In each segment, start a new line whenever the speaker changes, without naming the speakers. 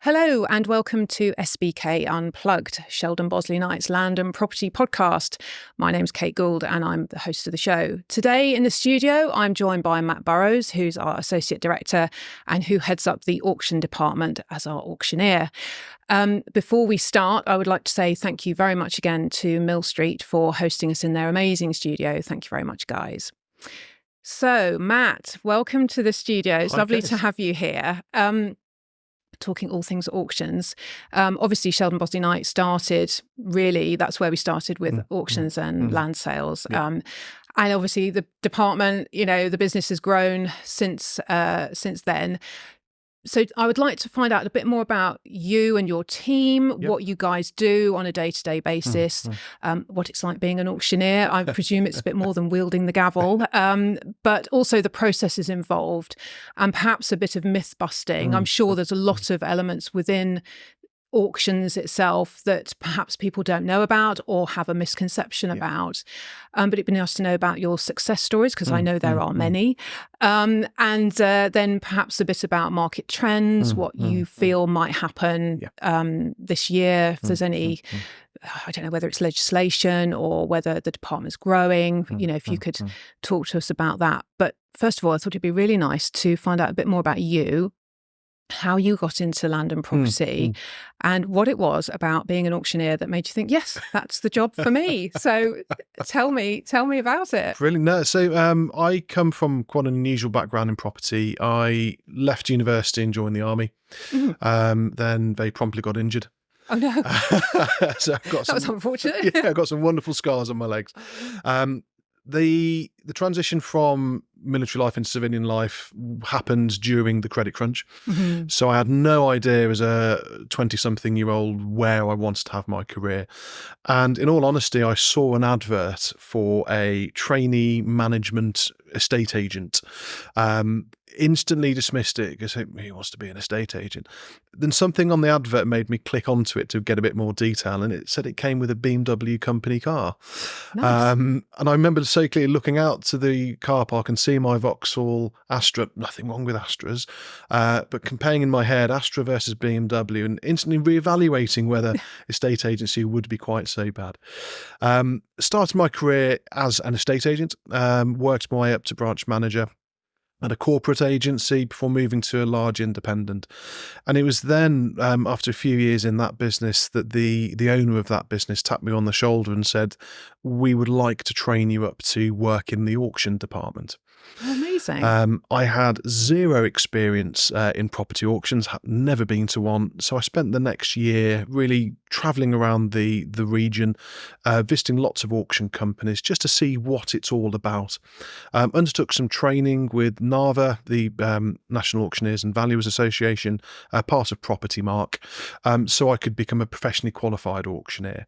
Hello and welcome to SBK Unplugged, Sheldon Bosley Knight's land and property podcast. My name's Kate Gould and I'm the host of the show. Today in the studio, I'm joined by Matt Burrows, who's our Associate Director and who heads up the auction department as our auctioneer. Before we start, I would like to say thank you very much again to Mill Street for hosting us in their amazing studio. Thank you very much, guys. So, Matt, welcome to the studio. It's lovely to have you here. Talking all things auctions. Obviously, Sheldon Bosley Knight started, really, that's where we started with auctions and land sales. And obviously the department, the business has grown since then. So I would like to find out a bit more about you and your team, what you guys do on a day-to-day basis, what it's like being an auctioneer. I presume it's a bit more than wielding the gavel, but also the processes involved and perhaps a bit of myth busting. I'm sure there's a lot of elements within auctions itself that perhaps people don't know about or have a misconception about. But it'd be nice to know about your success stories, because I know there are many. And then perhaps a bit about market trends, what you feel might happen this year, if there's any, I don't know whether it's legislation or whether the department's growing, if you could talk to us about that. But first of all, I thought it'd be really nice to find out a bit more about you, how you got into land and property and what it was about being an auctioneer that made you think, yes, that's the job for me. So tell me about it.
Brilliant. No, so I come from quite an unusual background in property. I left university and joined the army. Then very promptly got injured.
Oh no.
So I've got
that was unfortunate.
Yeah, I've got some wonderful scars on my legs. The transition from military life into civilian life happened during the credit crunch. So I had no idea as a 20-something-year-old where I wanted to have my career. And in all honesty, I saw an advert for a trainee management estate agent. Instantly dismissed it because he wants to be an estate agent. Then something on the advert made me click onto it to get a bit more detail, and it said it came with a BMW company car.
Nice.
And I remember so clearly looking out to the car park and seeing my Vauxhall Astra, nothing wrong with Astras, but comparing in my head Astra versus BMW and instantly reevaluating whether estate agency would be quite so bad. Started my career as an estate agent, worked my way up to branch manager at a corporate agency before moving to a large independent. And it was then, after a few years in that business, that the owner of that business tapped me on the shoulder and said, we would like to train you up to work in the auction department.
Amazing.
I had zero experience in property auctions, had never been to one. So I spent the next year really travelling around the region, visiting lots of auction companies just to see what it's all about. Undertook some training with NAVA, the National Auctioneers and Valuers Association, part of Property Mark, so I could become a professionally qualified auctioneer.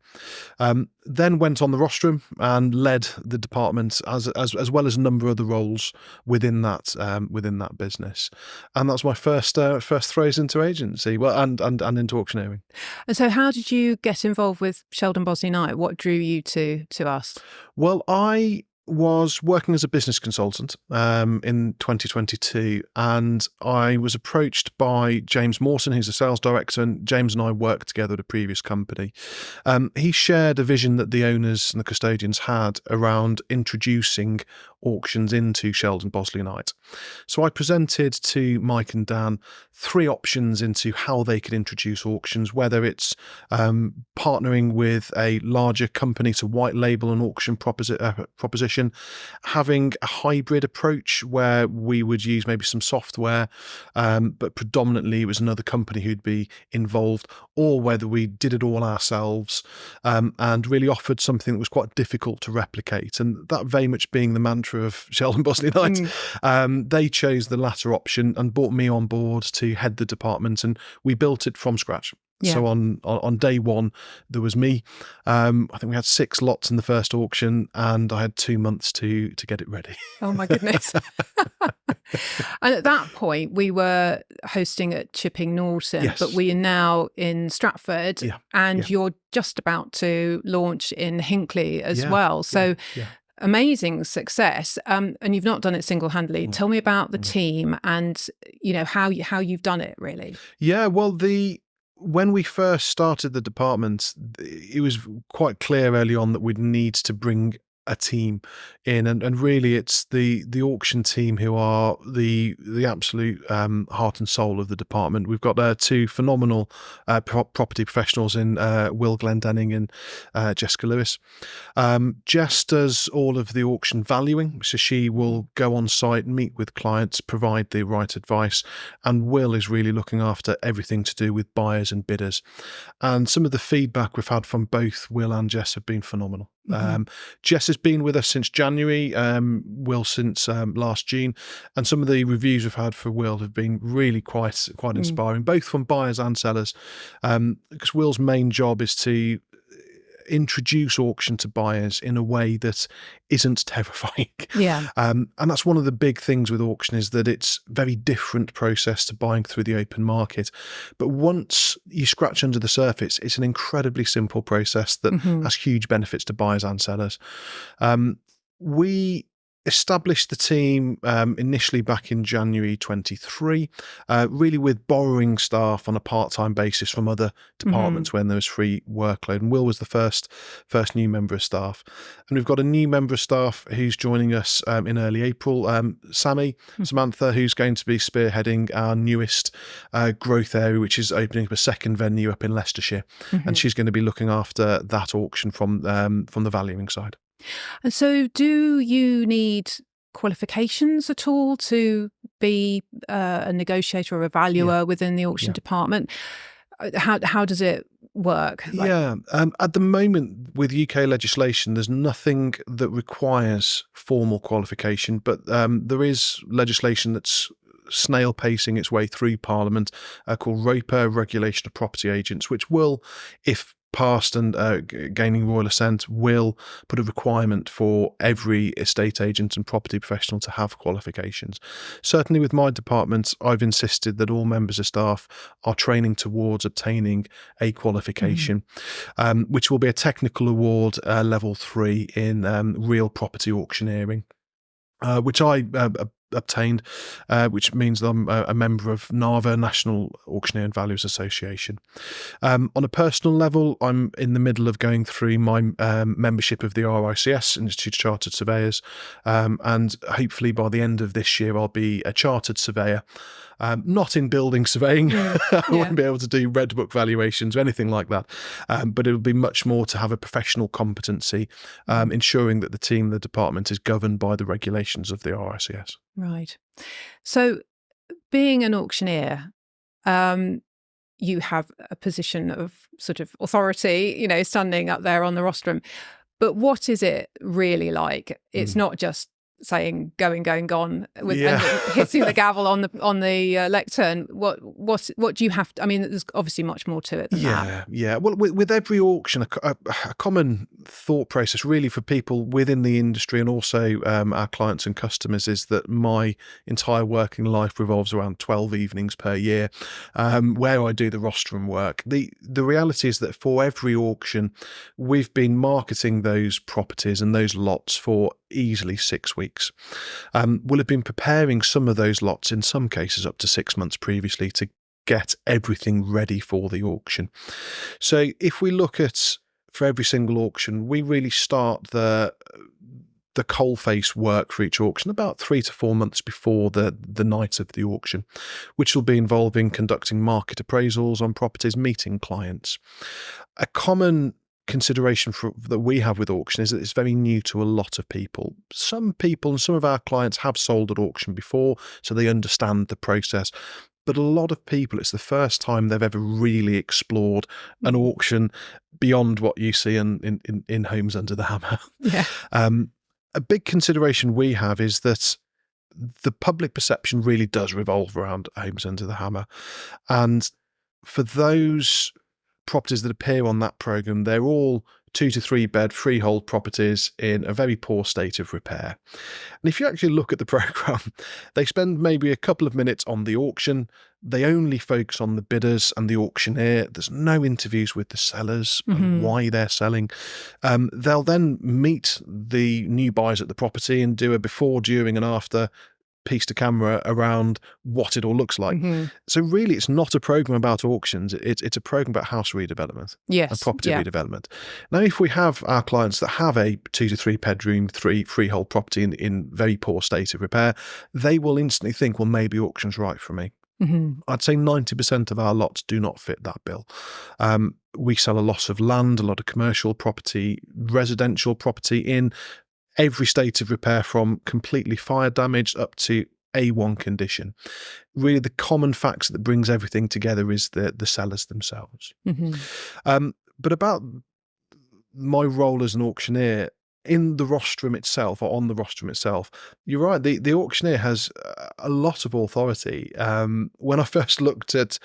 Then went on the rostrum and led the department as well as a number of other roles within that business, and that's my first throws into agency, and into auctioneering.
And so, how did you get involved with Sheldon Bosley Knight? What drew you to us?
Well, I was working as a business consultant in 2022, and I was approached by James Mawson, who's a sales director, and James and I worked together at a previous company. He shared a vision that the owners and the custodians had around introducing auctions into Sheldon Bosley Knight. So I presented to Mike and Dan 3 options into how they could introduce auctions, whether it's partnering with a larger company to white label an auction proposition, having a hybrid approach where we would use maybe some software, but predominantly it was another company who'd be involved, or whether we did it all ourselves and really offered something that was quite difficult to replicate. And that very much being the mantra of Sheldon Bosley Knight. They chose the latter option and brought me on board to head the department, and we built it from scratch. Yeah. So on day one, there was me. I think we had 6 lots in the first auction, and I had 2 months to get it ready.
Oh my goodness. And at that point, we were hosting at Chipping Norton,
yes.
but we are now in Stratford, and you're just about to launch in Hinckley as well. So amazing success, and you've not done it single-handedly. Tell me about the team and how you've done it, really.
Yeah, well, when we first started the department, it was quite clear early on that we'd need to bring a team in, and really it's the auction team who are the absolute heart and soul of the department. We've got two phenomenal property professionals in Will Glendenning and Jessica Lewis. Jess does all of the auction valuing, so she will go on site, meet with clients, provide the right advice, and Will is really looking after everything to do with buyers and bidders. And some of the feedback we've had from both Will and Jess have been phenomenal. Jess has been with us since January, Will since last June, and some of the reviews we've had for Will have been really quite inspiring, both from buyers and sellers, because Will's main job is to introduce auction to buyers in a way that isn't terrifying.
Yeah.
And that's one of the big things with auction, is that it's a very different process to buying through the open market. But once you scratch under the surface, it's an incredibly simple process that has huge benefits to buyers and sellers. We established the team initially back in January 23, really with borrowing staff on a part-time basis from other departments when there was free workload. And Will was the first new member of staff. And we've got a new member of staff who's joining us in early April, Samantha, who's going to be spearheading our newest growth area, which is opening up a second venue up in Leicestershire. And she's going to be looking after that auction from the valuing side.
And so do you need qualifications at all to be a negotiator or a valuer within the auction department? How does it work?
At the moment with UK legislation, there's nothing that requires formal qualification, but there is legislation that's snail pacing its way through Parliament called ROPA, Regulation of Property Agents, which will, if passed and gaining royal assent, will put a requirement for every estate agent and property professional to have qualifications. Certainly with my department, I've insisted that all members of staff are training towards obtaining a qualification, which will be a technical award, level 3 in real property auctioneering, which I obtained, which means that I'm a member of NAVA, National Auctioneer and Valuers Association. On a personal level, I'm in the middle of going through my membership of the RICS, Institute of Chartered Surveyors, and hopefully by the end of this year I'll be a chartered surveyor. Not in building surveying. I won't be able to do red book valuations or anything like that. But it will be much more to have a professional competency, ensuring that the team, the department is governed by the regulations of the RICS.
Right. So being an auctioneer, you have a position of sort of authority, standing up there on the rostrum. But what is it really like? It's not just saying going, gone with and hitting the gavel on the lectern. What do you have to, I mean, there's obviously much more to it than that.
Yeah. Well, with every auction, a common thought process really for people within the industry and also our clients and customers is that my entire working life revolves around 12 evenings per year, where I do the rostrum work. The reality is that for every auction, we've been marketing those properties and those lots for easily 6 weeks. We'll have been preparing some of those lots, in some cases up to 6 months previously, to get everything ready for the auction. So if we look at, for every single auction, we really start the coalface work for each auction about 3 to 4 months before the night of the auction, which will be involving conducting market appraisals on properties, meeting clients. A common consideration that we have with auction is that it's very new to a lot of people. Some people and some of our clients have sold at auction before, so they understand the process. But a lot of people, it's the first time they've ever really explored an auction beyond what you see in Homes Under the Hammer.
Yeah.
A big consideration we have is that the public perception really does revolve around Homes Under the Hammer. And for those properties that appear on that programme, they're all 2 to 3 bed freehold properties in a very poor state of repair. And if you actually look at the programme, they spend maybe a couple of minutes on the auction. They only focus on the bidders and the auctioneer. There's no interviews with the sellers and why they're selling. They'll then meet the new buyers at the property and do a before, during and after piece to camera around what it all looks like. So really, it's not a program about auctions. It's a program about house redevelopment and property redevelopment. Now, if we have our clients that have a 2 to 3 bedroom, freehold property in very poor state of repair, they will instantly think, well, maybe auction's right for me. I'd say 90% of our lots do not fit that bill. We sell a lot of land, a lot of commercial property, residential property in every state of repair, from completely fire damaged up to A1 condition. Really, the common factor that brings everything together is the sellers themselves. But about my role as an auctioneer, in the rostrum itself, or on the rostrum itself, you're right, the auctioneer has a lot of authority. When I first looked at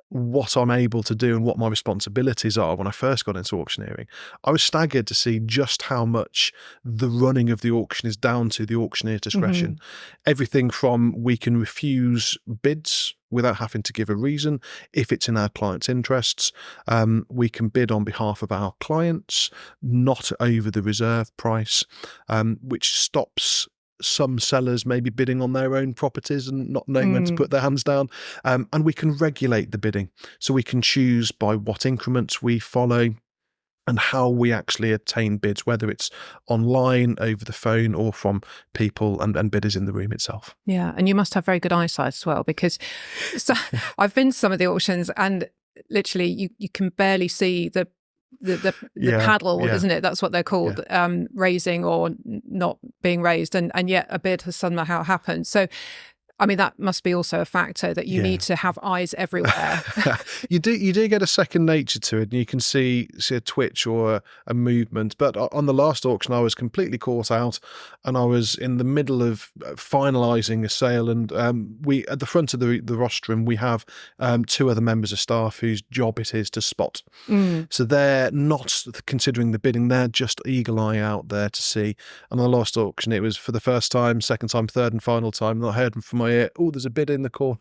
what I'm able to do and what my responsibilities are when I first got into auctioneering, I was staggered to see just how much the running of the auction is down to the auctioneer's discretion. Everything from, we can refuse bids without having to give a reason if it's in our client's interests. We can bid on behalf of our clients, not over the reserve price, which stops some sellers maybe bidding on their own properties and not knowing when to put their hands down. And we can regulate the bidding. So we can choose by what increments we follow and how we actually attain bids, whether it's online, over the phone, or from people and bidders in the room itself.
Yeah, and you must have very good eyesight as well, because I've been to some of the auctions and literally you can barely see the paddle, isn't it? That's what they're called, raising or not being raised, and yet a bid has somehow happened. So, I mean, that must be also a factor that you need to have eyes everywhere.
You do get a second nature to it, and you can see a twitch or a movement. But on the last auction, I was completely caught out, and I was in the middle of finalising a sale. And we, at the front of the rostrum, we have 2 other members of staff whose job it is to spot. So they're not considering the bidding; they're just eagle eye out there to see. And on the last auction, it was for the first time, second time, third and final time, and I heard from my ear, oh, there's a bid in the corner.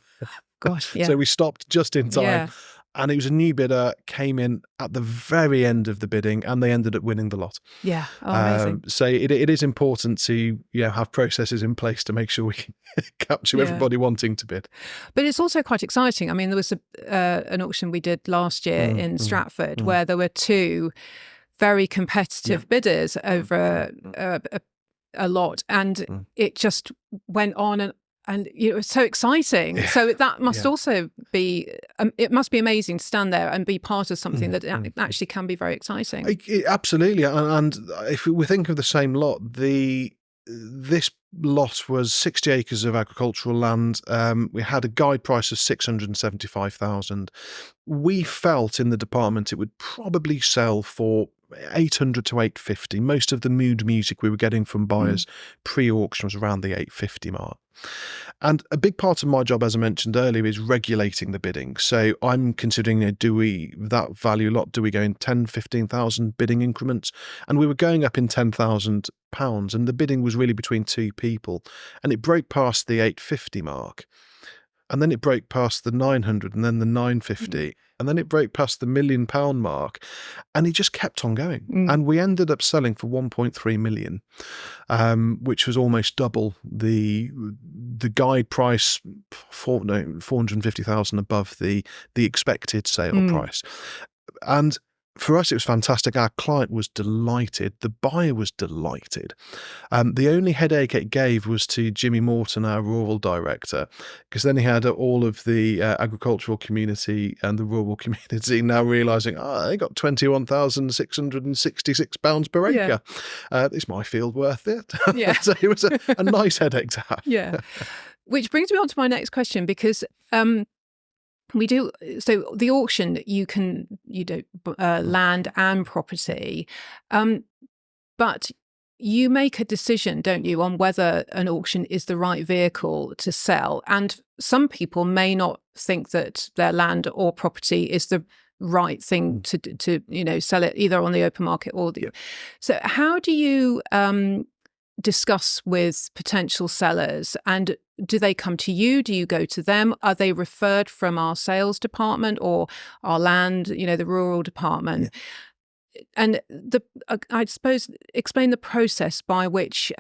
Gosh, yeah.
So we stopped just in time. And it was a new bidder, came in at the very end of the bidding, and they ended up winning the lot.
Yeah, amazing.
So it is important to have processes in place to make sure we can capture everybody wanting to bid.
But it's also quite exciting. I mean, there was an auction we did last year in Stratford where there were 2 very competitive bidders over a lot, and it just went on and it was so exciting. So that must also be, it must be amazing to stand there and be part of something that actually can be very exciting.
Absolutely. And if we think of the same lot, this lot was 60 acres of agricultural land. We had a guide price of 675,000. We felt in the department it would probably sell for 800 to 850. Most of the mood music we were getting from buyers pre-auction was around the 850 mark. And a big part of my job, as I mentioned earlier, is regulating the bidding. So I'm considering, that value lot, do we go in 10, 15,000 bidding increments? And we were going up in £10,000, and the bidding was really between 2 people. And it broke past the 850 mark. And then it broke past the 900, and then the 950. And then it broke past the £1 million mark, and it just kept on going. And we ended up selling for 1.3 million, which was almost double the guide price, 450,000 above the expected sale price. And for us, it was fantastic. Our client was delighted. The buyer was delighted. The only headache it gave was to Jimmy Morton, our rural director, because then he had all of the agricultural community and the rural community now realising, they got £21,666 per acre. Is my field worth it? So it was a nice headache to have.
Which brings me on to my next question, because we do, so the auction, you do land and property, but you make a decision, don't you, on whether an auction is the right vehicle to sell. And some people may not think that their land or property is the right thing to sell it either on the open market or the. So how do you discuss with potential sellers, and do they come to you? Do you go to them? Are they referred from our sales department or our land, the rural department? And I suppose explain the process by which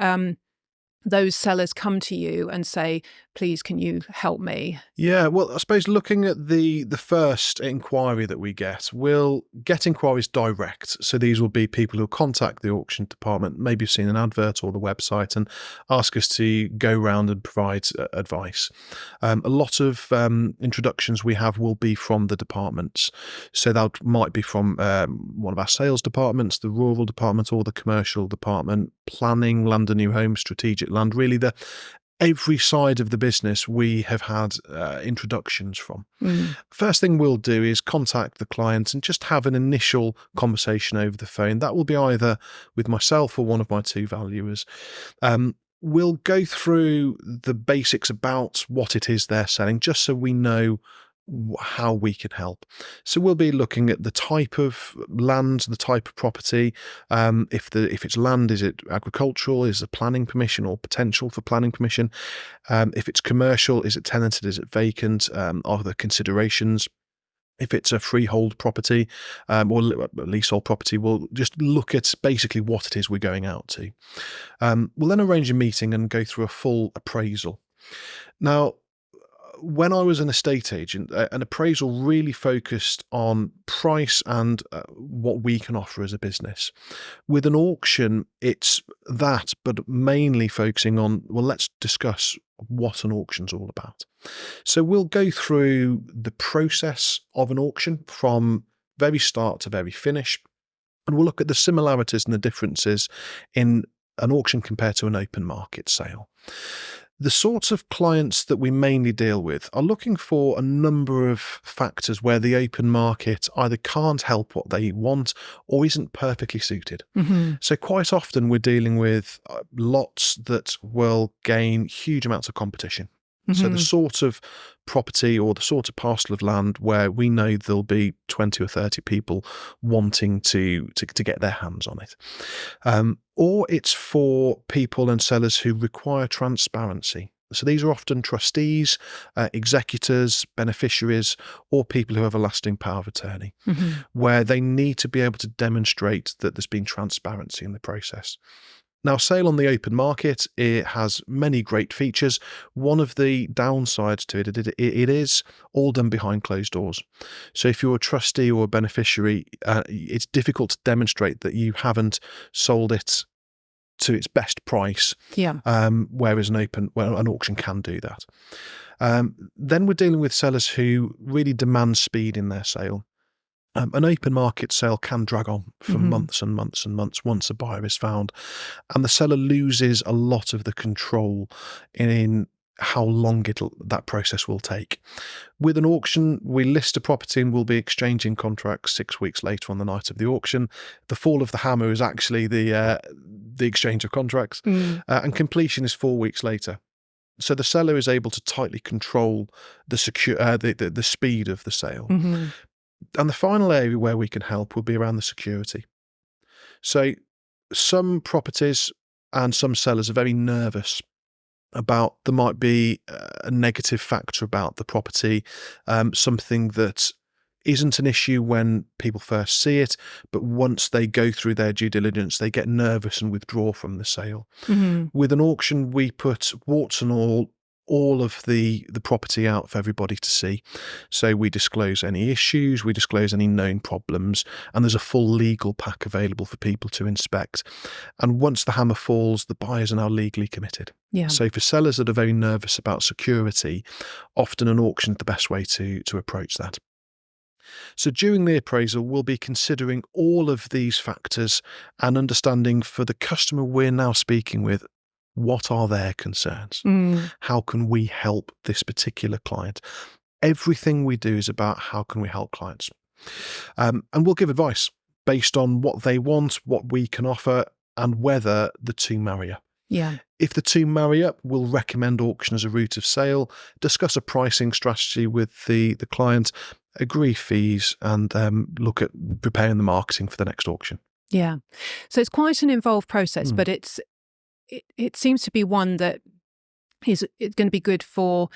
those sellers come to you and say, please, can you help me?
Yeah, well, I suppose looking at the first inquiry that we get, we'll get inquiries direct. So these will be people who contact the auction department, maybe you've seen an advert or the website, and ask us to go around and provide advice. A lot of introductions we have will be from the departments. So that might be from one of our sales departments, the rural department or the commercial department, planning, land and new homes, strategic land, really every side of the business we have had introductions from. First thing we'll do is contact the client and just have an initial conversation over the phone. That will be either with myself or one of my two valuers. We'll go through the basics about what it is they're selling, just so we know how we can help. So we'll be looking at the type of land, the type of property. If it's land, is it agricultural? Is it planning permission or potential for planning permission? If it's commercial, is it tenanted? Is it vacant? Are there considerations? If it's a freehold property or leasehold property, we'll just look at basically what it is we're going out to. We'll then arrange a meeting and go through a full appraisal. Now, when I was an estate agent, an appraisal really focused on price and what we can offer as a business. With an auction, it's that, but mainly focusing on, well, let's discuss what an auction's all about. So we'll go through the process of an auction from very start to very finish, and we'll look at the similarities and the differences in an auction compared to an open market sale. The sorts of clients that we mainly deal with are looking for a number of factors where the open market either can't help what they want or isn't perfectly suited. So quite often we're dealing with lots that will gain huge amounts of competition. So the sort of property or the sort of parcel of land where we know there'll be 20 or 30 people wanting to get their hands on it. Or it's for people and sellers who require transparency. So these are often trustees, executors, beneficiaries, or people who have a lasting power of attorney, where they need to be able to demonstrate that there's been transparency in the process. Now, sale on the open market, it has many great features. One of the downsides to it is all done behind closed doors. So if you're a trustee or a beneficiary, it's difficult to demonstrate that you haven't sold it to its best price, whereas an auction can do that. Then we're dealing with sellers who really demand speed in their sale. An open market sale can drag on for months and months and months once a buyer is found, and the seller loses a lot of the control in how long that process will take. With an auction, we list a property and we'll be exchanging contracts 6 weeks later on the night of the auction. The fall of the hammer is actually the exchange of contracts, and completion is 4 weeks later. So the seller is able to tightly control the speed of the sale. And the final area where we can help will be around the security. So some properties and some sellers are very nervous about there might be a negative factor about the property, something that isn't an issue when people first see it, but once they go through their due diligence, they get nervous and withdraw from the sale. With an auction, we put warts and all of the property out for everybody to see. So we disclose any issues, we disclose any known problems, and there's a full legal pack available for people to inspect. And once the hammer falls, the buyers are now legally committed. So for sellers that are very nervous about security, often an auction is the best way to approach that. So during the appraisal, we'll be considering all of these factors and understanding for the customer we're now speaking with, what are their concerns? How can we help this particular client? Everything we do is about how can we help clients. And we'll give advice based on what they want, what we can offer, and whether the two marry up. If the two marry up, we'll recommend auction as a route of sale, discuss a pricing strategy with the client, agree fees, and look at preparing the marketing for the next auction.
Yeah. So it's quite an involved process, but it seems to be one that it's going to be good for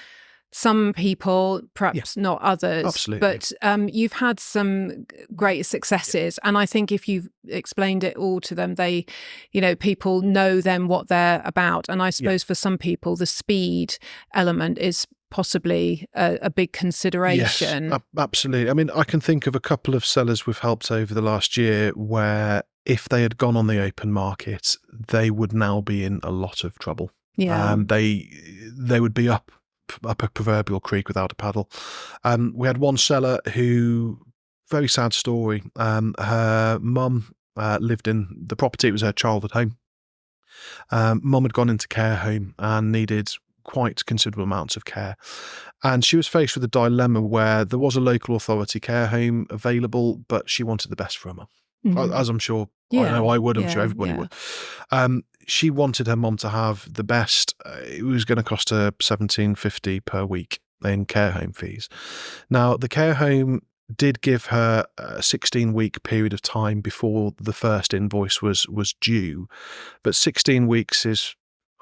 some people, perhaps not others.
Absolutely.
But you've had some great successes. And I think if you've explained it all to them, people know then what they're about. And I suppose for some people, the speed element is possibly a big consideration.
Yes, absolutely. I mean, I can think of a couple of sellers we've helped over the last year where if they had gone on the open market, they would now be in a lot of trouble.
Yeah.
They would be up a proverbial creek without a paddle. We had one seller who, very sad story, her mum lived in the property. It was her childhood home. Mum had gone into care home and needed quite considerable amounts of care. And she was faced with a dilemma where there was a local authority care home available, but she wanted the best for her mum. Mm-hmm. As I'm sure, I know I would, I'm sure everybody would. She wanted her mum to have the best. It was going to cost her $1,750 per week in care home fees. Now, the care home did give her a 16-week period of time before the first invoice was due, but 16 weeks is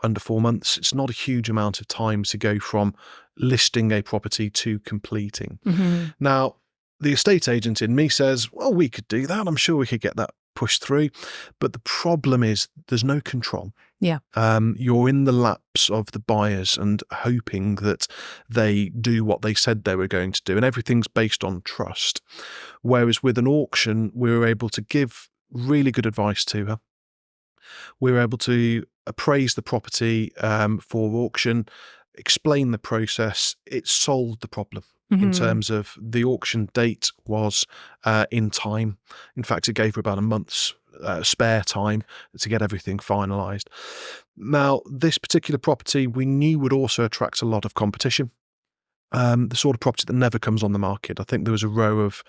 under 4 months. It's not a huge amount of time to go from listing a property to completing. Mm-hmm. Now, the estate agent in me says, well, we could do that. I'm sure we could get that pushed through. But the problem is there's no control.
Yeah.
You're in the laps of the buyers and hoping that they do what they said they were going to do. And everything's based on trust. Whereas with an auction, we were able to give really good advice to her. We were able to appraise the property for auction, explain the process. It solved the problem. Mm-hmm. In terms of the auction date was in time. In fact, it gave her about a month's spare time to get everything finalised. Now, this particular property we knew would also attract a lot of competition. The sort of property that never comes on the market. I think there was a row of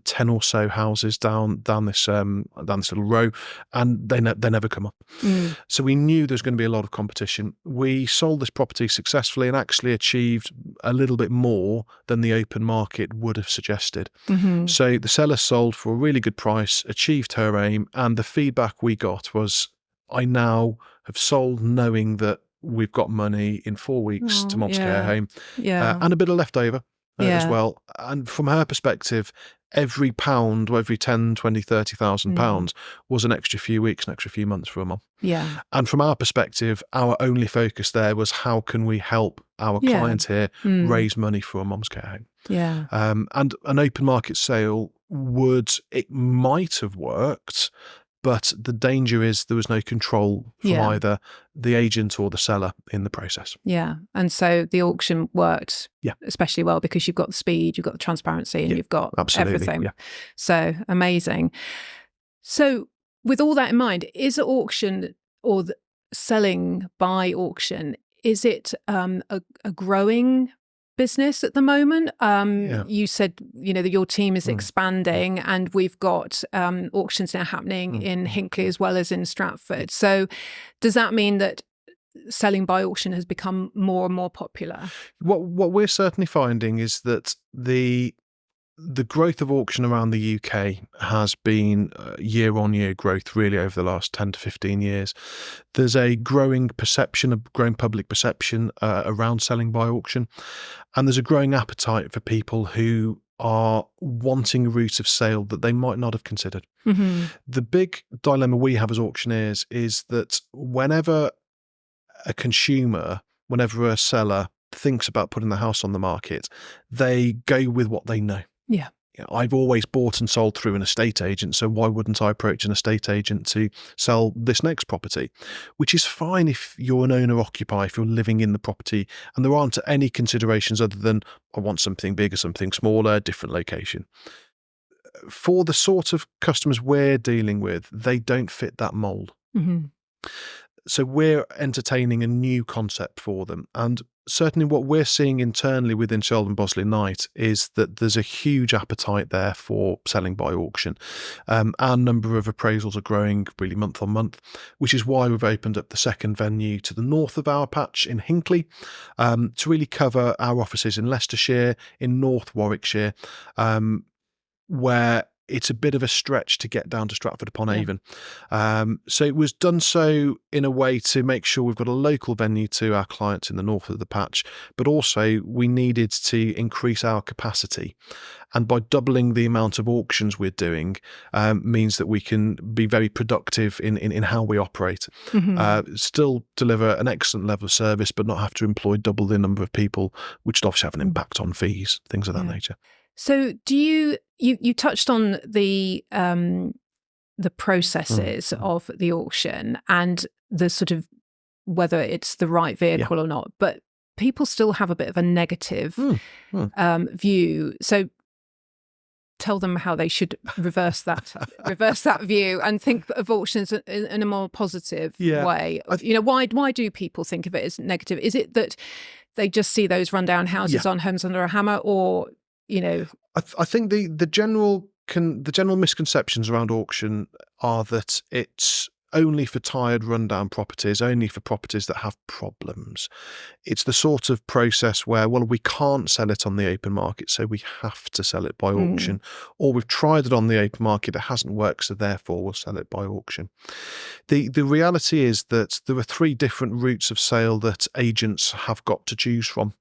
10 or so houses down this little row, and they never come up. Mm. So we knew there's going to be a lot of competition. We sold this property successfully and actually achieved a little bit more than the open market would have suggested. Mm-hmm. So the seller sold for a really good price, achieved her aim, and the feedback we got was, I now have sold knowing that we've got money in 4 weeks to Mom's care home, and a bit of leftover as well. And from her perspective, every pound, or every 10, 20, 30,000 pounds was an extra few weeks, an extra few months for a mum. Yeah. And from our perspective, our only focus there was how can we help our client here raise money for a mum's care home. Yeah. And an open market sale might have worked, but the danger is there was no control from either the agent or the seller in the process. Yeah.
And so the auction worked especially well because you've got the speed, you've got the transparency, and you've got everything. Yeah. So amazing. So with all that in mind, is auction or selling by auction, is it a growing business at the moment? You said, that your team is expanding, and we've got auctions now happening in Hinckley as well as in Stratford. So does that mean that selling by auction has become more and more popular?
What we're certainly finding is that the growth of auction around the UK has been year-on-year growth really over the last 10 to 15 years. There's a growing public perception around selling by auction, and there's a growing appetite for people who are wanting a route of sale that they might not have considered. Mm-hmm. The big dilemma we have as auctioneers is that whenever a seller thinks about putting the house on the market, they go with what they know. Yeah. I've always bought and sold through an estate agent, so why wouldn't I approach an estate agent to sell this next property? Which is fine if you're an owner-occupier, if you're living in the property, and there aren't any considerations other than I want something bigger, something smaller, different location. For the sort of customers we're dealing with, they don't fit that mould. Mm-hmm. So we're entertaining a new concept for them. And certainly what we're seeing internally within Sheldon Bosley Knight is that there's a huge appetite there for selling by auction. Our number of appraisals are growing really month on month, which is why we've opened up the second venue to the north of our patch in Hinckley, to really cover our offices in Leicestershire, in North Warwickshire, where it's a bit of a stretch to get down to Stratford upon Avon. So it was done so in a way to make sure we've got a local venue to our clients in the north of the patch, but also we needed to increase our capacity. And by doubling the amount of auctions we're doing means that we can be very productive in how we operate. Still deliver an excellent level of service, but not have to employ double the number of people, which would obviously have an impact on fees, things of that nature.
So do you touched on the processes of the auction and the sort of whether it's the right vehicle or not, but people still have a bit of a negative view. So tell them how they should reverse that view and think of auctions in a more positive way. Why do people think of it as negative? Is it that they just see those rundown houses on Homes Under a Hammer, or
I think the general misconceptions around auction are that it's only for tired, rundown properties, only for properties that have problems. It's the sort of process where, well, we can't sell it on the open market, so we have to sell it by auction. Or we've tried it on the open market, it hasn't worked, so therefore we'll sell it by auction. The reality is that there are three different routes of sale that agents have got to choose from,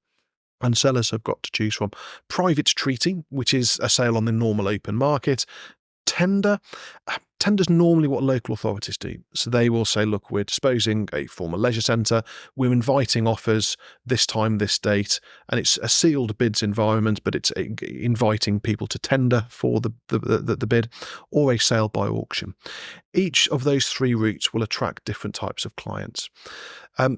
and sellers have got to choose from. Private treaty, which is a sale on the normal open market. Tender's normally what local authorities do. So they will say, look, we're disposing a former leisure centre, we're inviting offers this time, this date, and it's a sealed bids environment, but it's inviting people to tender for the bid, or a sale by auction. Each of those three routes will attract different types of clients.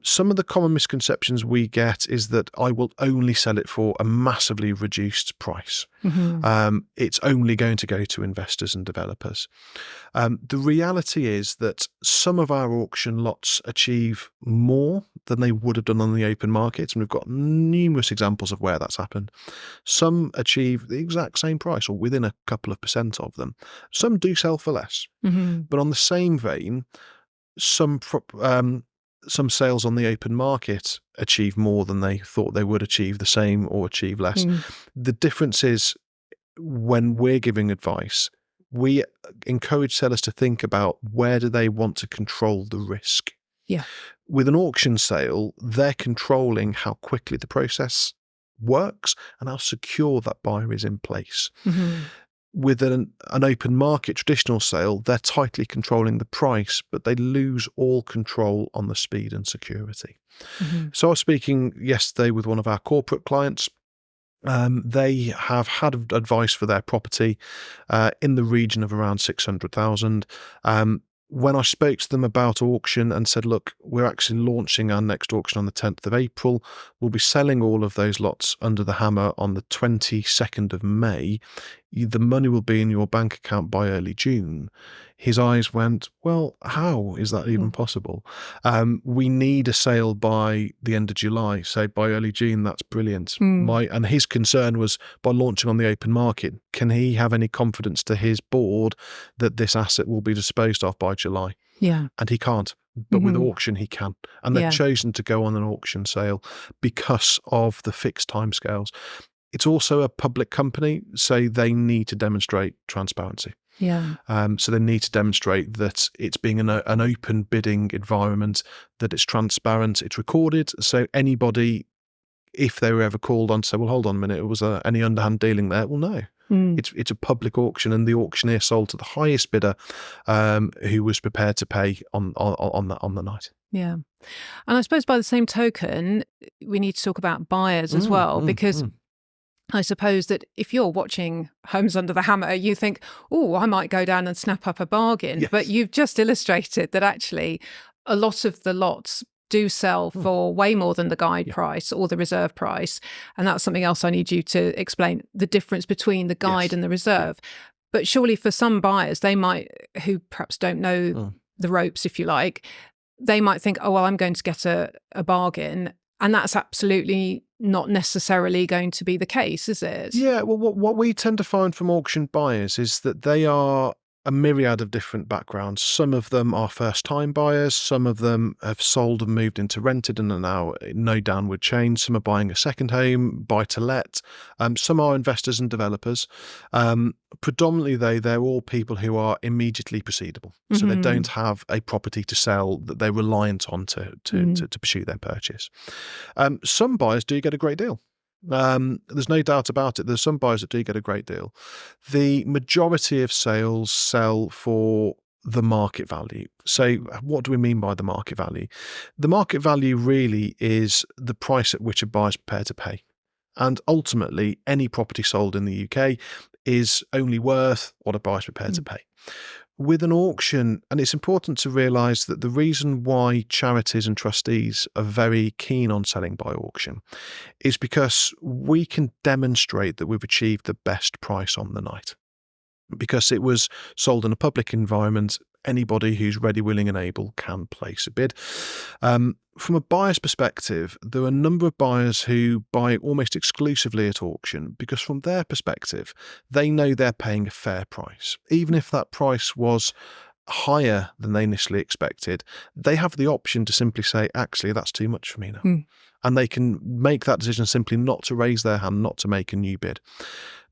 Some of the common misconceptions we get is that I will only sell it for a massively reduced price. It's only going to go to investors and developers. The reality is that some of our auction lots achieve more than they would have done on the open market, and we've got numerous examples of where that's happened. Some achieve the exact same price, or within a couple of percent of them. Some do sell for less. But on the same vein, some sales on the open market achieve more than they thought they would achieve the same, or achieve less. The difference is, when we're giving advice, we encourage sellers to think about where do they want to control the risk. With an auction sale, they're controlling how quickly the process works and how secure that buyer is in place. With an open market traditional sale, they're tightly controlling the price, but they lose all control on the speed and security. So I was speaking yesterday with one of our corporate clients. They have had advice for their property in the region of around 600,000. When I spoke to them about auction and said, look, we're actually launching our next auction on the 10th of April. We'll be selling all of those lots under the hammer on the 22nd of May. The money will be in your bank account by early June. His eyes went, well, how is that even possible? We need a sale by the end of July. So by early June, that's brilliant. And his concern was, by launching on the open market, can he have any confidence to his board that this asset will be disposed of by July? And he can't. But with auction, he can. And they've chosen to go on an auction sale because of the fixed timescales. It's also a public company, so they need to demonstrate transparency. So they need to demonstrate that it's being an open bidding environment, that it's transparent, it's recorded. So anybody, if they were ever called on to say, well, hold on a minute, was there any underhand dealing there? Well, no. It's a public auction, and the auctioneer sold to the highest bidder, who was prepared to pay on the night.
And I suppose by the same token, we need to talk about buyers as well, because I suppose that if you're watching Homes Under the Hammer, you think, oh, I might go down and snap up a bargain. But you've just illustrated that actually a lot of the lots do sell for way more than the guide price or the reserve price. And that's something else I need you to explain, the difference between the guide and the reserve. But surely for some buyers, they might, who perhaps don't know the ropes, if you like, they might think, oh, well, I'm going to get a bargain. And that's absolutely not necessarily going to be the case, is it?
Yeah, well, what we tend to find from auction buyers is that they are a myriad of different backgrounds. Some of them are first-time buyers. Some of them have sold and moved into rented and are now no downward chain. Some are buying a second home, buy-to-let. Some are investors and developers. Predominantly, though, they're all people who are immediately proceedable. So they don't have a property to sell that they're reliant on to pursue their purchase. Some buyers do get a great deal. There's no doubt about it. There's some buyers that do get a great deal. The majority of sales sell for the market value. So what do we mean by the market value? The market value really is the price at which a buyer is prepared to pay. And ultimately, any property sold in the UK is only worth what a buyer is prepared to pay. With an auction, and it's important to realise that the reason why charities and trustees are very keen on selling by auction is because we can demonstrate that we've achieved the best price on the night. Because it was sold in a public environment, anybody who's ready, willing and able can place a bid. From a buyer's perspective, there are a number of buyers who buy almost exclusively at auction because from their perspective, they know they're paying a fair price. Even if that price was higher than they initially expected, they have the option to simply say, actually, that's too much for me now. And they can make that decision simply not to raise their hand, not to make a new bid.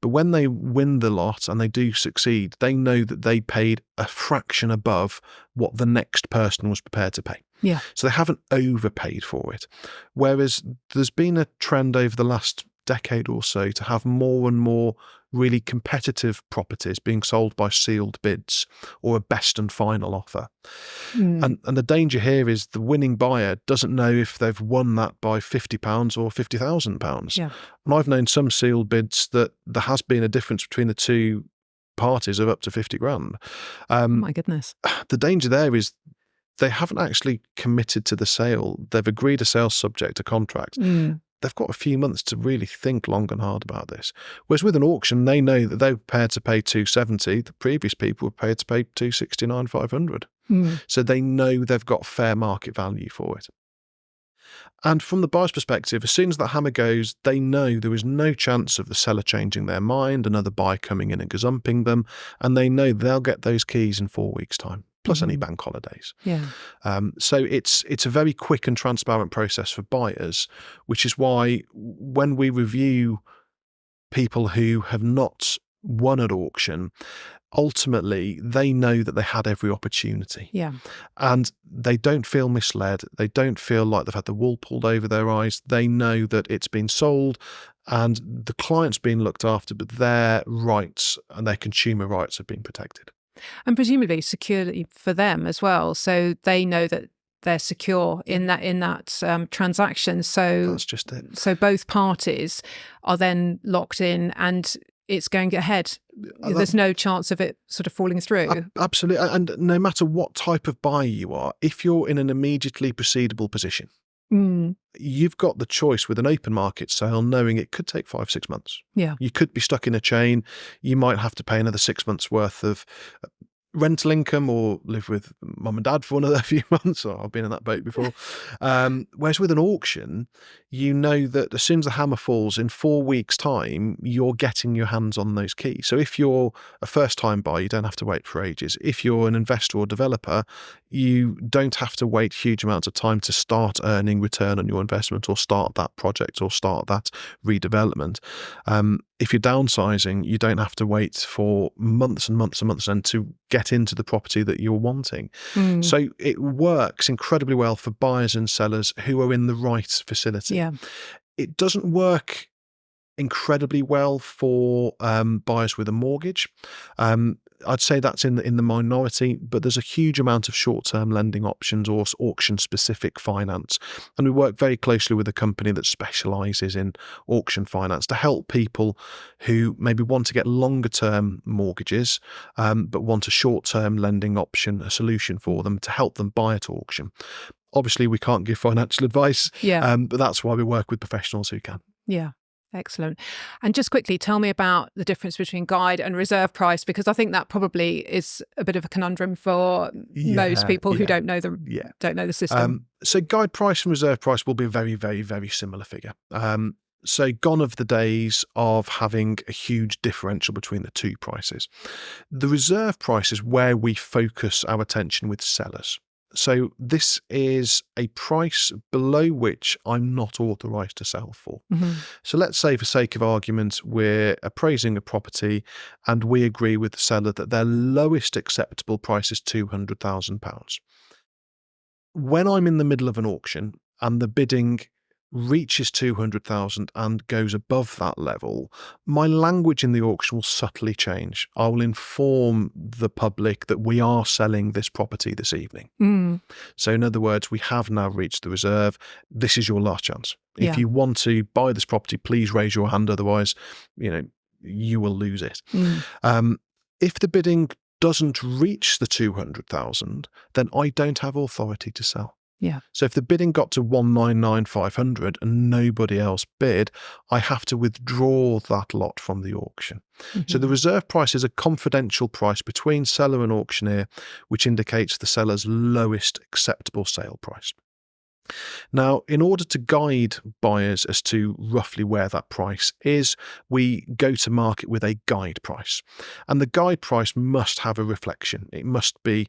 But when they win the lot and they do succeed, they know that they paid a fraction above what the next person was prepared to pay.
Yeah.
So they haven't overpaid for it. Whereas there's been a trend over the last decade or so to have more and more really competitive properties being sold by sealed bids or a best and final offer. And the danger here is the winning buyer doesn't know if they've won that by £50 or £50,000.
Yeah.
And I've known some sealed bids that there has been a difference between the two parties of up to 50 grand.
Oh my goodness.
The danger there is they haven't actually committed to the sale. They've agreed a sale subject to contract. They've got a few months to really think long and hard about this. Whereas with an auction, they know that they're prepared to pay 270. The previous people were prepared to pay 269, 500. So they know they've got fair market value for it. And from the buyer's perspective, as soon as that hammer goes, they know there is no chance of the seller changing their mind, another buyer coming in and gazumping them, and they know they'll get those keys in 4 weeks' time, plus any bank holidays.
Yeah.
So it's a very quick and transparent process for buyers, which is why when we review people who have not won at auction, ultimately they know that they had every opportunity.
Yeah.
And they don't feel misled. They don't feel like they've had the wool pulled over their eyes. They know that it's been sold and the client's been looked after, but their rights and their consumer rights have been protected.
And presumably security for them as well. So they know that they're secure in that transaction. So
that's just it.
So both parties are then locked in and it's going ahead. There's no chance of it sort of falling through.
Absolutely. And no matter what type of buyer you are, if you're in an immediately proceedable position, you've got the choice with an open market sale, knowing it could take 5-6 months.
Yeah.
You could be stuck in a chain. You might have to pay another 6 months worth of rental income or live with mum and dad for another few months. Or I've been in that boat before. Whereas with an auction, you know that as soon as the hammer falls, in 4 weeks' time, you're getting your hands on those keys. So if you're a first-time buyer, you don't have to wait for ages. If you're an investor or developer, you don't have to wait huge amounts of time to start earning return on your investment or start that project or start that redevelopment. If you're downsizing, you don't have to wait for months and months and months and to get into the property that you're wanting. So it works incredibly well for buyers and sellers who are in the right vicinity.
Yeah.
It doesn't work incredibly well for buyers with a mortgage. I'd say that's in the minority, but there's a huge amount of short-term lending options or auction-specific finance. And we work very closely with a company that specialises in auction finance to help people who maybe want to get longer-term mortgages, but want a short-term lending option, a solution for them to help them buy at auction. Obviously, we can't give financial advice, but that's why we work with professionals who can.
Yeah. Excellent. And just quickly, tell me about the difference between guide and reserve price, because I think that probably is a bit of a conundrum for most people who don't know the system.
So guide price and reserve price will be a very, very, very similar figure. So gone of the days of having a huge differential between the two prices. The reserve price is where we focus our attention with sellers. So this is a price below which I'm not authorised to sell for.
Mm-hmm.
So let's say, for sake of argument, we're appraising a property and we agree with the seller that their lowest acceptable price is £200,000. When I'm in the middle of an auction and the bidding reaches 200,000 and goes above that level, my language in the auction will subtly change. I will inform the public that we are selling this property this evening.
Mm.
So in other words, we have now reached the reserve. This is your last chance. If you want to buy this property, please raise your hand. Otherwise, you will lose it.
Mm.
If the bidding doesn't reach the 200,000, then I don't have authority to sell.
Yeah.
So if the bidding got to 199,500 and nobody else bid, I have to withdraw that lot from the auction.
Mm-hmm.
So the reserve price is a confidential price between seller and auctioneer, which indicates the seller's lowest acceptable sale price. Now, in order to guide buyers as to roughly where that price is, we go to market with a guide price. And the guide price must have a reflection. It must be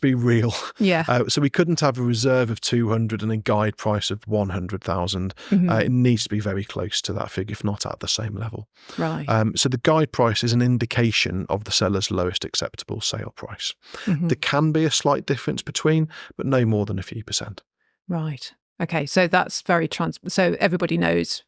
real.
Yeah.
So we couldn't have a reserve of 200 and a guide price of 100,000.
Mm-hmm.
It needs to be very close to that figure, if not at the same level.
Right.
So the guide price is an indication of the seller's lowest acceptable sale price.
Mm-hmm.
There can be a slight difference between, but no more than a few percent.
Right. Okay. So that's very so everybody knows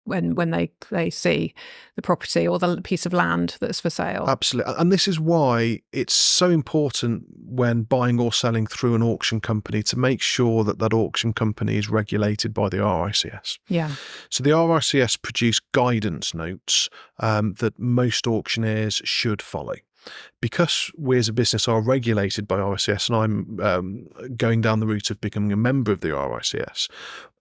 when they see the property or the piece of land that's for sale.
Absolutely. And this is why it's so important when buying or selling through an auction company to make sure that that auction company is regulated by the RICS.
Yeah.
So the RICS produce guidance notes that most auctioneers should follow. Because we as a business are regulated by RICS, and I'm going down the route of becoming a member of the RICS,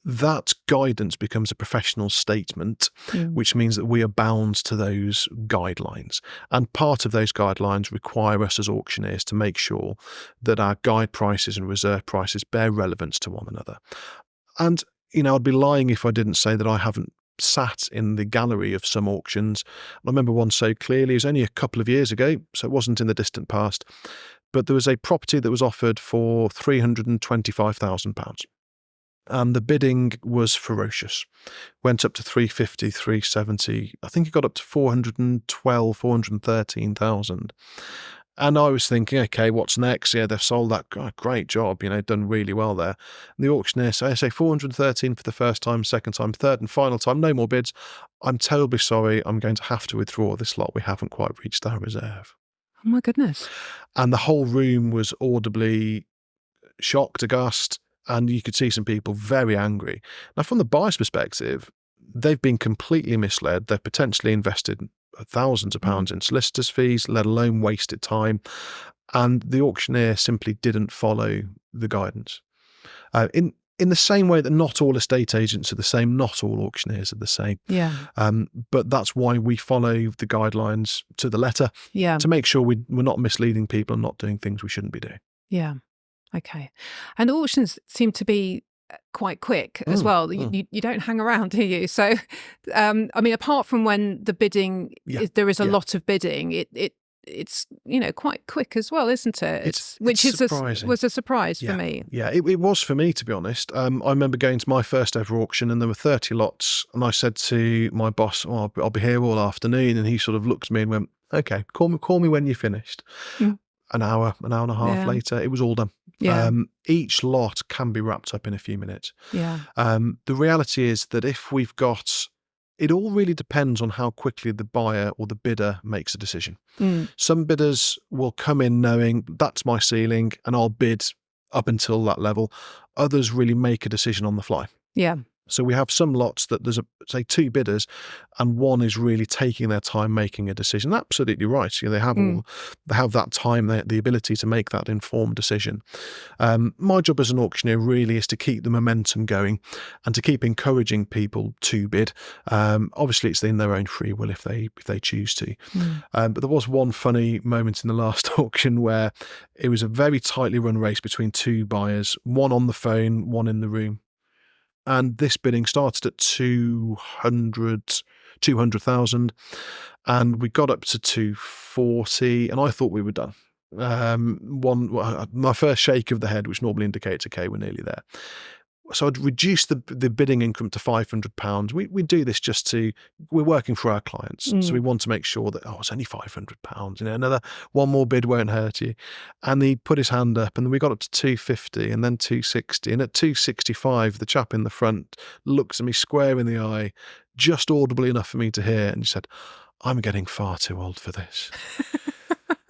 that guidance becomes a professional statement, which means that we are bound to those guidelines. And part of those guidelines require us as auctioneers to make sure that our guide prices and reserve prices bear relevance to one another. And, I'd be lying if I didn't say that I haven't sat in the gallery of some auctions. I remember one so clearly. It was only a couple of years ago, so it wasn't in the distant past. But there was a property that was offered for £325,000. And the bidding was ferocious. Went up to 350, 370. I think it got up to 412, 413,000. And I was thinking, okay, what's next? Yeah, they've sold that. Oh, great job, done really well there. And the auctioneer said, I say 413 for the first time, second time, third and final time, no more bids. I'm terribly sorry. I'm going to have to withdraw this lot. We haven't quite reached our reserve.
Oh my goodness.
And the whole room was audibly shocked, aghast, and you could see some people very angry. Now, from the buyer's perspective, they've been completely misled. They've potentially invested thousands of pounds in solicitors' fees, let alone wasted time. And the auctioneer simply didn't follow the guidance. In the same way that not all estate agents are the same, not all auctioneers are the same.
Yeah.
But that's why we follow the guidelines to the letter.
Yeah.
To make sure we're not misleading people and not doing things we shouldn't be doing.
Yeah. Okay. And auctions seem to be quite quick as well. You don't hang around, do you? So, apart from when the bidding, there is a lot of bidding, it's quite quick as well, isn't it? Which was a surprise for me.
Yeah, it was for me, to be honest. I remember going to my first ever auction and there were 30 lots, and I said to my boss, I'll be here all afternoon, and he sort of looked at me and went, okay, call me when you're finished. An hour and a half later, it was all done.
Yeah.
Each lot can be wrapped up in a few minutes.
Yeah.
The reality is that if we've got, it all really depends on how quickly the buyer or the bidder makes a decision. Some bidders will come in knowing that's my ceiling and I'll bid up until that level. Others really make a decision on the fly.
Yeah.
So we have some lots that there's, say, two bidders and one is really taking their time making a decision. Absolutely right. They have that time, the ability to make that informed decision. My job as an auctioneer really is to keep the momentum going and to keep encouraging people to bid. Obviously, it's in their own free will if they choose to. But there was one funny moment in the last auction where it was a very tightly run race between two buyers, one on the phone, one in the room. And this bidding started at 200,000, and we got up to 240, and I thought we were done. My first shake of the head, which normally indicates, okay, we're nearly there. So I'd reduced the bidding increment to £500. We do this we're working for our clients. So we want to make sure that, it's only £500. Another one more bid won't hurt you. And he put his hand up and then we got up to 250 and then 260. And at 265, the chap in the front looks at me square in the eye, just audibly enough for me to hear. And he said, "I'm getting far too old for this."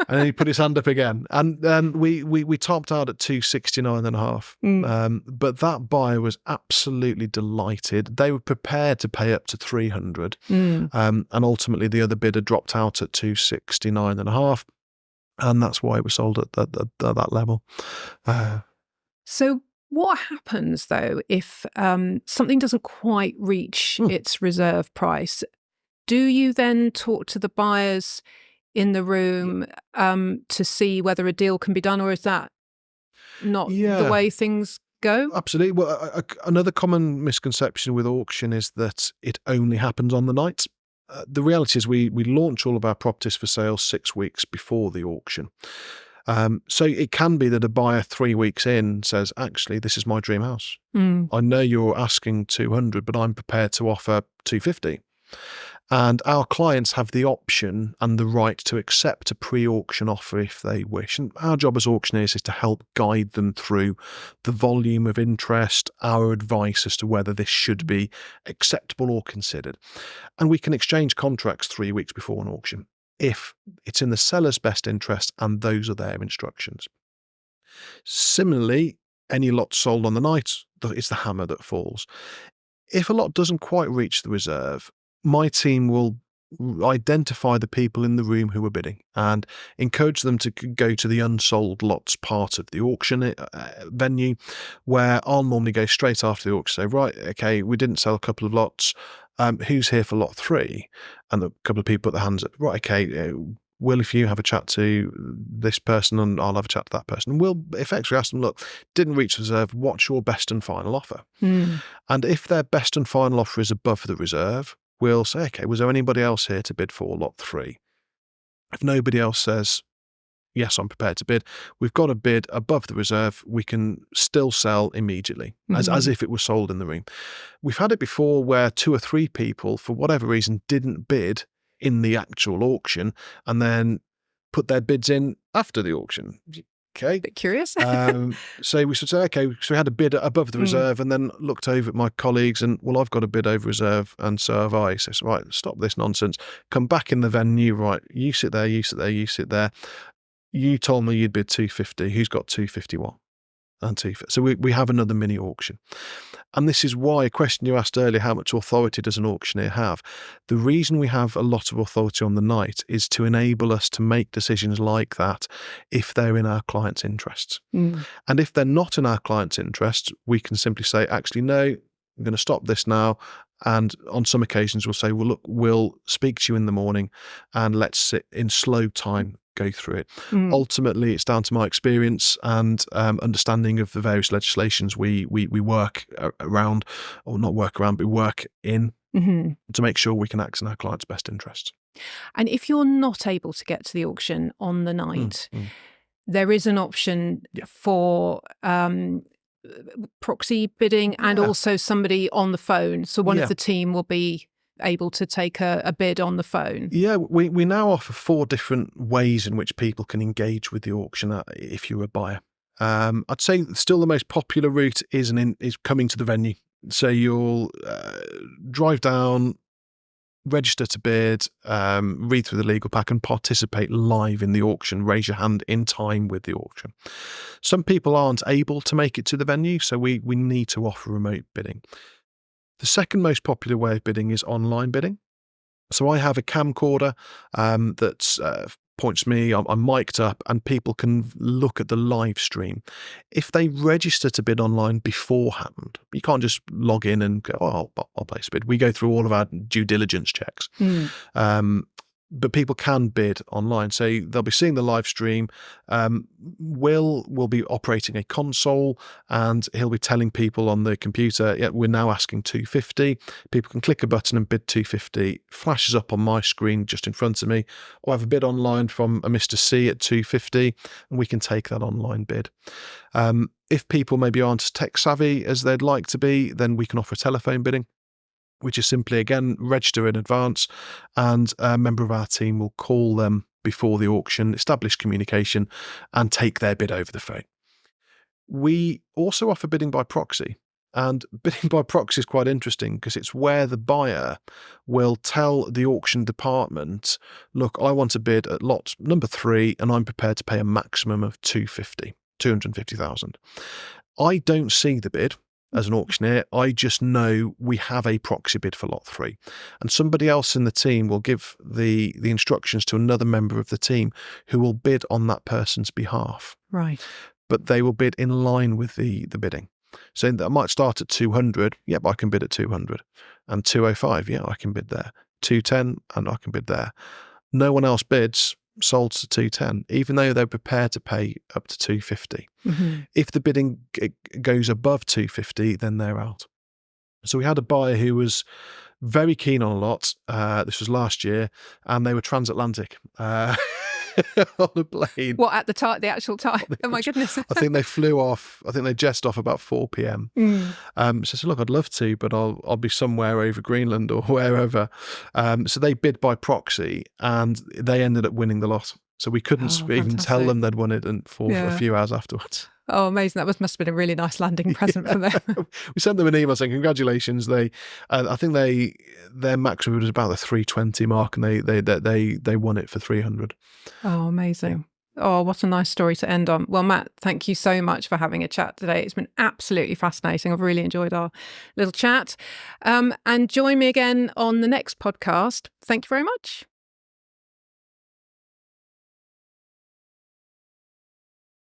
And then he put his hand up again. And then we topped out at 269.5. But that buyer was absolutely delighted. They were prepared to pay up to 300. And ultimately the other bidder dropped out at 269.5. And that's why it was sold at that level.
So what happens, though, if something doesn't quite reach its reserve price? Do you then talk to the buyers in the room to see whether a deal can be done, or is that not the way things go?
Absolutely. Well, another common misconception with auction is that it only happens on the night. The reality is we launch all of our properties for sale 6 weeks before the auction. So it can be that a buyer 3 weeks in says, actually, this is my dream house. I know you're asking 200, but I'm prepared to offer 250. And our clients have the option and the right to accept a pre-auction offer if they wish. And our job as auctioneers is to help guide them through the volume of interest, our advice as to whether this should be acceptable or considered. And we can exchange contracts 3 weeks before an auction if it's in the seller's best interest and those are their instructions. Similarly, any lot sold on the night, it's the hammer that falls. If a lot doesn't quite reach the reserve, my team will identify the people in the room who are bidding and encourage them to go to the unsold lots part of the auction venue, where I'll normally go straight after the auction, say, right, okay, we didn't sell a couple of lots. Who's here for lot 3? And a couple of people put their hands up. Right, okay, Will, if you have a chat to this person and I'll have a chat to that person. And we'll effectively ask them, look, didn't reach reserve, what's your best and final offer? And if their best and final offer is above the reserve, we'll say, okay, was there anybody else here to bid for lot 3? If nobody else says, yes, I'm prepared to bid, we've got a bid above the reserve, we can still sell immediately, as if it was sold in the room. We've had it before where 2 or 3 people, for whatever reason, didn't bid in the actual auction and then put their bids in after the auction. Okay.
Bit curious.
So we should say, okay, so we had a bid above the reserve and then looked over at my colleagues and, well, I've got a bid over reserve and so have I. So, right, stop this nonsense. Come back in the venue, right, you sit there, you sit there, you sit there. You told me you'd bid 250. Who's got 251? And 250. So we have another mini auction. And this is why a question you asked earlier, how much authority does an auctioneer have? The reason we have a lot of authority on the night is to enable us to make decisions like that if they're in our client's interests. And if they're not in our client's interests, we can simply say, actually, no, I'm going to stop this now. And on some occasions, we'll say, well, look, we'll speak to you in the morning and let's sit in slow time, go through it. Ultimately, it's down to my experience and understanding of the various legislations we work around, or not work around, but work in to make sure we can act in our client's best interests.
And if you're not able to get to the auction on the night, there is an option for proxy bidding and also somebody on the phone. So one of the team will be able to take a bid on the phone. Yeah,
we now offer 4 different ways in which people can engage with the auction if you're a buyer. I'd say still the most popular route is coming to the venue. So you'll drive down, register to bid, read through the legal pack and participate live in the auction, raise your hand in time with the auction. Some people aren't able to make it to the venue, so we need to offer remote bidding. The second most popular way of bidding is online bidding. So I have a camcorder that points me, I'm mic'd up, and people can look at the live stream. If they register to bid online beforehand, you can't just log in and go, oh, I'll place a bid. We go through all of our due diligence checks. But people can bid online. So they'll be seeing the live stream. Will be operating a console, and he'll be telling people on the computer, yeah, we're now asking 250. People can click a button and bid 250. Flashes up on my screen just in front of me. Or I have a bid online from a Mr. C at 250, and we can take that online bid. If people maybe aren't as tech savvy as they'd like to be, then we can offer telephone bidding, which is simply, again, register in advance, and a member of our team will call them before the auction, establish communication, and take their bid over the phone. We also offer bidding by proxy, and bidding by proxy is quite interesting because it's where the buyer will tell the auction department, look, I want to bid at lot number 3, and I'm prepared to pay a maximum of 250,000. I don't see the bid as an auctioneer. I just know we have a proxy bid for lot 3, and somebody else in the team will give the instructions to another member of the team who will bid on that person's behalf.
Right.
But they will bid in line with the bidding. So that might start at 200. Yep, I can bid at 200. And 205. Yeah, I can bid there. 210, and I can bid there. No one else bids sold to 210, even though they're prepared to pay up to 250. If the bidding goes above 250, then they're out. So we had a buyer who was very keen on a lot. This was last year, and they were transatlantic on a plane.
What, at the actual time? Oh my goodness.
I think they flew off. I think they jetted off about 4 p.m. So I said, look, I'd love to, but I'll be somewhere over Greenland or wherever. So they bid by proxy, and they ended up winning the lot. So we couldn't even tell them they'd won it for a few hours afterwards.
Oh, amazing. That must have been a really nice landing present for them.
We sent them an email saying, congratulations. I think their maximum was about the 320 mark, and they won it for 300.
Oh, amazing. Yeah. Oh, what a nice story to end on. Well, Matt, thank you so much for having a chat today. It's been absolutely fascinating. I've really enjoyed our little chat. And join me again on the next podcast. Thank you very much.